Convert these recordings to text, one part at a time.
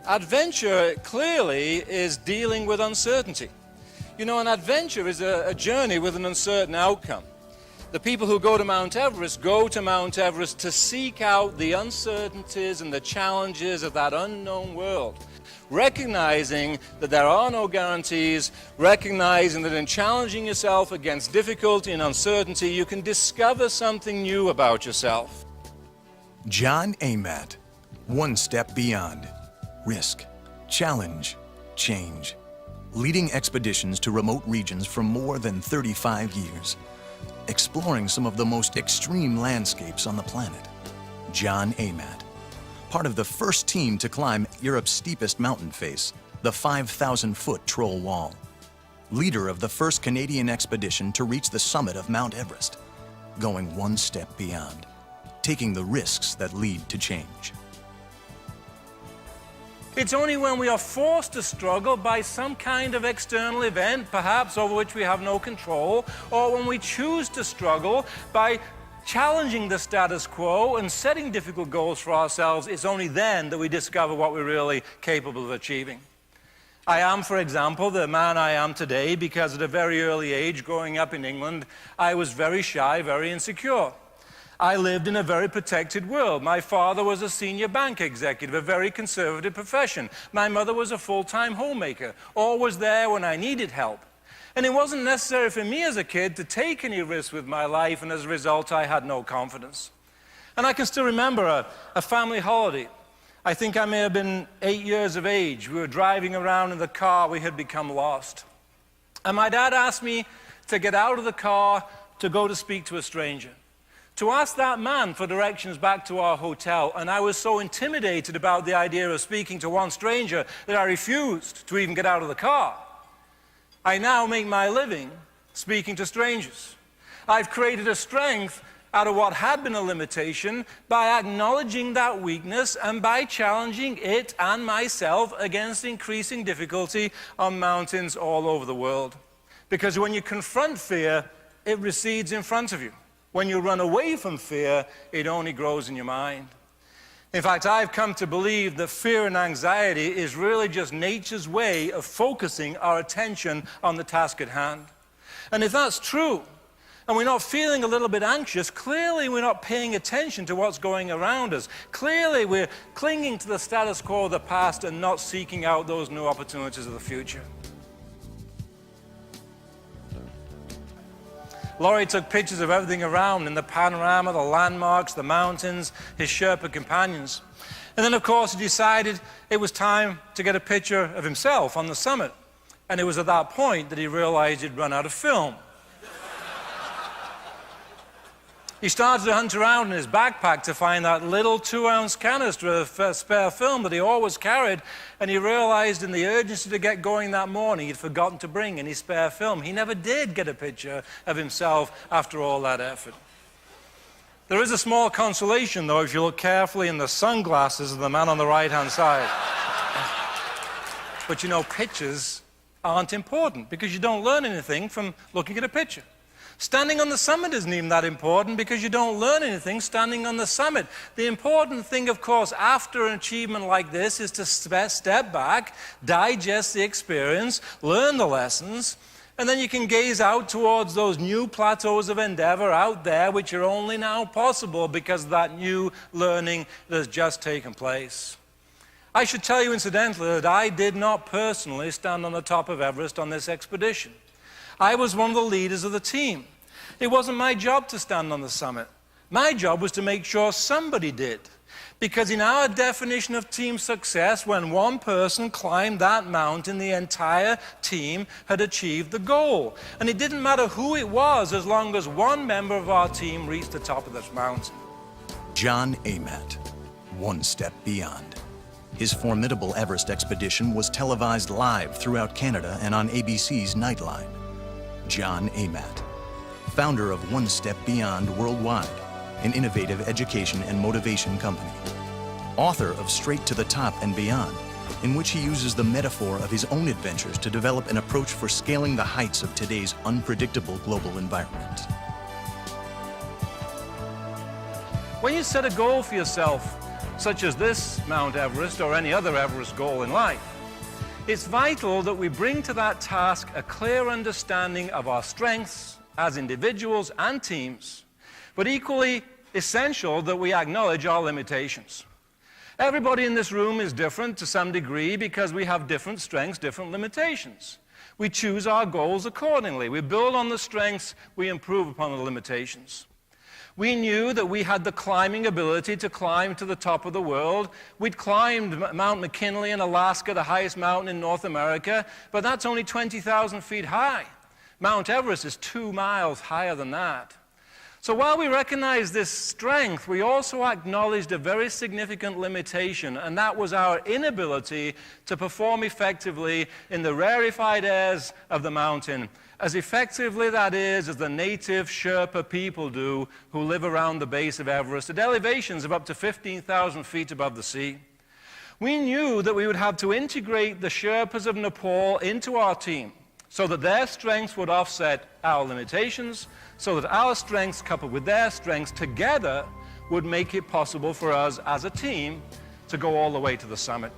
Adventure clearly is dealing with uncertainty. You know, an adventure is a journey with an uncertain outcome. The people who go to Mount Everest to seek out the uncertainties and the challenges of that unknown world, recognizing that there are no guarantees, recognizing that in challenging yourself against difficulty and uncertainty, you can discover something new about yourself. John Amatt, one step beyond. Risk, challenge, change. Leading expeditions to remote regions for more than 35 years. Exploring some of the most extreme landscapes on the planet. John Amatt, part of the first team to climb Europe's steepest mountain face, the 5,000-foot Troll Wall. Leader of the first Canadian expedition to reach the summit of Mount Everest. Going one step beyond. Taking the risks that lead to change. It's only when we are forced to struggle by some kind of external event, perhaps over which we have no control, or when we choose to struggle by challenging the status quo and setting difficult goals for ourselves, it's only then that we discover what we're really capable of achieving. I am, for example, the man I am today because at a very early age, growing up in England, I was very shy, very insecure. I lived in a very protected world. My father was a senior bank executive, a very conservative profession. My mother was a full-time homemaker, always there when I needed help. And it wasn't necessary for me as a kid to take any risks with my life, and as a result, I had no confidence. And I can still remember a family holiday. I think I may have been 8 years of age. We were driving around in the car. We had become lost. And my dad asked me to get out of the car to go to speak to a stranger, to ask that man for directions back to our hotel. And I was so intimidated about the idea of speaking to one stranger that I refused to even get out of the car. I now make my living speaking to strangers. I've created a strength out of what had been a limitation by acknowledging that weakness and by challenging it and myself against increasing difficulty on mountains all over the world. Because when you confront fear, it recedes in front of you. When you run away from fear, it only grows in your mind. In fact, I've come to believe that fear and anxiety is really just nature's way of focusing our attention on the task at hand. And if that's true, and we're not feeling a little bit anxious, clearly we're not paying attention to what's going around us. Clearly we're clinging to the status quo of the past and not seeking out those new opportunities of the future. Laurie took pictures of everything around in the panorama, the landmarks, the mountains, his Sherpa companions. And then, of course, he decided it was time to get a picture of himself on the summit. And it was at that point that he realized he'd run out of film. He started to hunt around in his backpack to find that little 2-ounce canister of spare film that he always carried, and he realized in the urgency to get going that morning he'd forgotten to bring any spare film. He never did get a picture of himself after all that effort. There is a small consolation, though, if you look carefully in the sunglasses of the man on the right-hand side. But you know, pictures aren't important because you don't learn anything from looking at a picture. Standing on the summit isn't even that important because you don't learn anything standing on the summit. The important thing, of course, after an achievement like this is to step back, digest the experience, learn the lessons, and then you can gaze out towards those new plateaus of endeavor out there which are only now possible because of that new learning that has just taken place. I should tell you, incidentally, that I did not personally stand on the top of Everest on this expedition. I was one of the leaders of the team. It wasn't my job to stand on the summit. My job was to make sure somebody did. Because in our definition of team success, when one person climbed that mountain, the entire team had achieved the goal. And it didn't matter who it was as long as one member of our team reached the top of this mountain. John Amatt, one step beyond. His formidable Everest expedition was televised live throughout Canada and on ABC's Nightline. John Amatt, founder of One Step Beyond Worldwide, an innovative education and motivation company. Author of Straight to the Top and Beyond, in which he uses the metaphor of his own adventures to develop an approach for scaling the heights of today's unpredictable global environment. When you set a goal for yourself, such as this Mount Everest or any other Everest goal in life. It's vital that we bring to that task a clear understanding of our strengths as individuals and teams, but equally essential that we acknowledge our limitations. Everybody in this room is different to some degree because we have different strengths, different limitations. We choose our goals accordingly. We build on the strengths, we improve upon the limitations. We knew that we had the climbing ability to climb to the top of the world. We'd climbed Mount McKinley in Alaska, the highest mountain in North America, but that's only 20,000 feet high. Mount Everest is 2 miles higher than that. So while we recognize this strength, we also acknowledged a very significant limitation, and that was our inability to perform effectively in the rarefied airs of the mountain, as effectively, that is, as the native Sherpa people do who live around the base of Everest at elevations of up to 15,000 feet above the sea. We knew that we would have to integrate the Sherpas of Nepal into our team so that their strengths would offset our limitations, so that our strengths coupled with their strengths together would make it possible for us as a team to go all the way to the summit.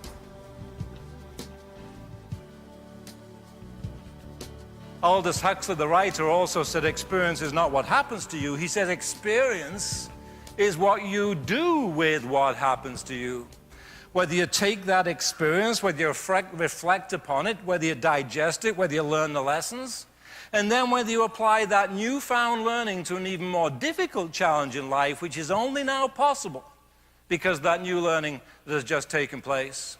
Aldous Huxley, the writer, also said experience is not what happens to you. He said experience is what you do with what happens to you. Whether you take that experience, whether you reflect upon it, whether you digest it, whether you learn the lessons, and then whether you apply that newfound learning to an even more difficult challenge in life, which is only now possible because that new learning that has just taken place.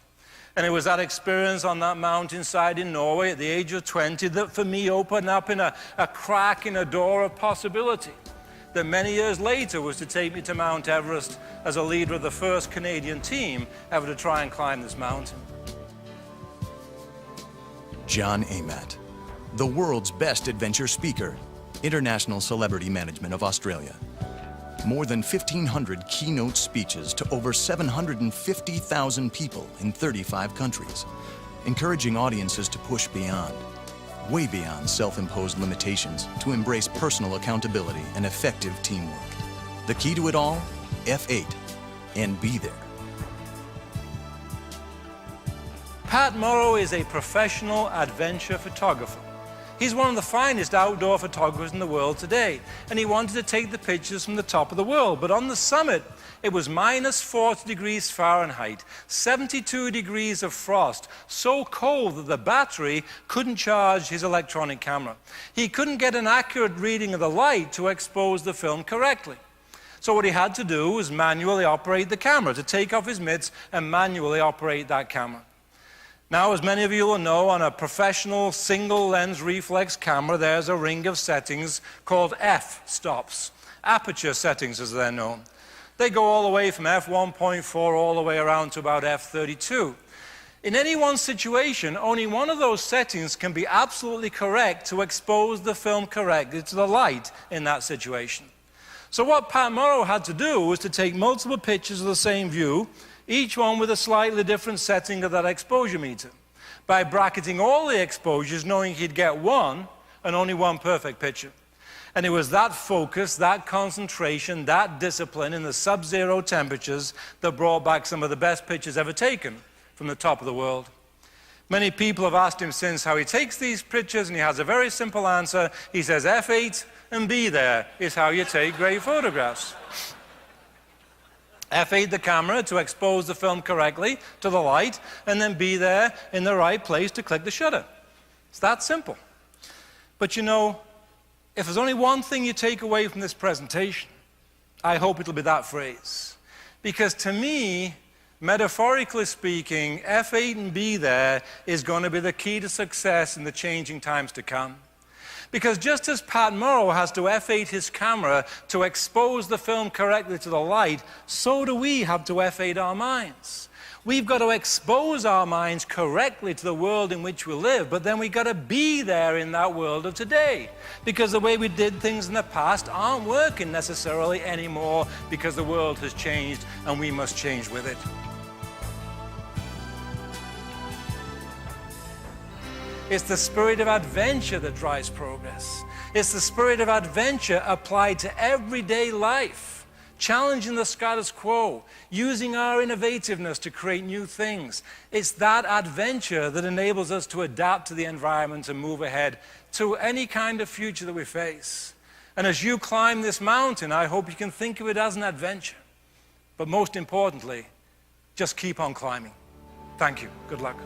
And it was that experience on that mountainside in Norway at the age of 20 that for me opened up in a crack in a door of possibility that many years later was to take me to Mount Everest as a leader of the first Canadian team ever to try and climb this mountain. John Amatt, the world's best adventure speaker, International Celebrity Management of Australia. More than 1,500 keynote speeches to over 750,000 people in 35 countries, encouraging audiences to push beyond, way beyond self-imposed limitations to embrace personal accountability and effective teamwork. The key to it all? F8 and be there. Pat Morrow is a professional adventure photographer. He's one of the finest outdoor photographers in the world today, and he wanted to take the pictures from the top of the world. But on the summit, it was minus 40 degrees Fahrenheit, 72 degrees of frost, so cold that the battery couldn't charge his electronic camera. He couldn't get an accurate reading of the light to expose the film correctly. So what he had to do was manually operate the camera, to take off his mitts and manually operate that camera. Now, as many of you will know, on a professional single-lens reflex camera, there's a ring of settings called f-stops, aperture settings as they're known. They go all the way from f1.4 all the way around to about f32. In any one situation, only one of those settings can be absolutely correct to expose the film correctly to the light in that situation. So what Pat Morrow had to do was to take multiple pictures of the same view, each one with a slightly different setting of that exposure meter, by bracketing all the exposures, knowing he'd get one and only one perfect picture. And it was that focus, that concentration, that discipline in the sub-zero temperatures that brought back some of the best pictures ever taken from the top of the world. Many people have asked him since how he takes these pictures, and he has a very simple answer. He says, F8 and be there is how you take great photographs. F8 the camera to expose the film correctly to the light, and then be there in the right place to click the shutter. It's that simple. But you know, if there's only one thing you take away from this presentation, I hope it'll be that phrase. Because to me, metaphorically speaking, F8 and be there is going to be the key to success in the changing times to come. Because just as Pat Morrow has to F8 his camera to expose the film correctly to the light, so do we have to F8 our minds. We've got to expose our minds correctly to the world in which we live, but then we've got to be there in that world of today. Because the way we did things in the past aren't working necessarily anymore, because the world has changed and we must change with it. It's the spirit of adventure that drives progress. It's the spirit of adventure applied to everyday life challenging the status quo, using our innovativeness to create new things. It's that adventure that enables us to adapt to the environment and move ahead to any kind of future that we face. And as you climb this mountain, I hope you can think of it as an adventure. But most importantly, just keep on climbing. Thank you. Good luck.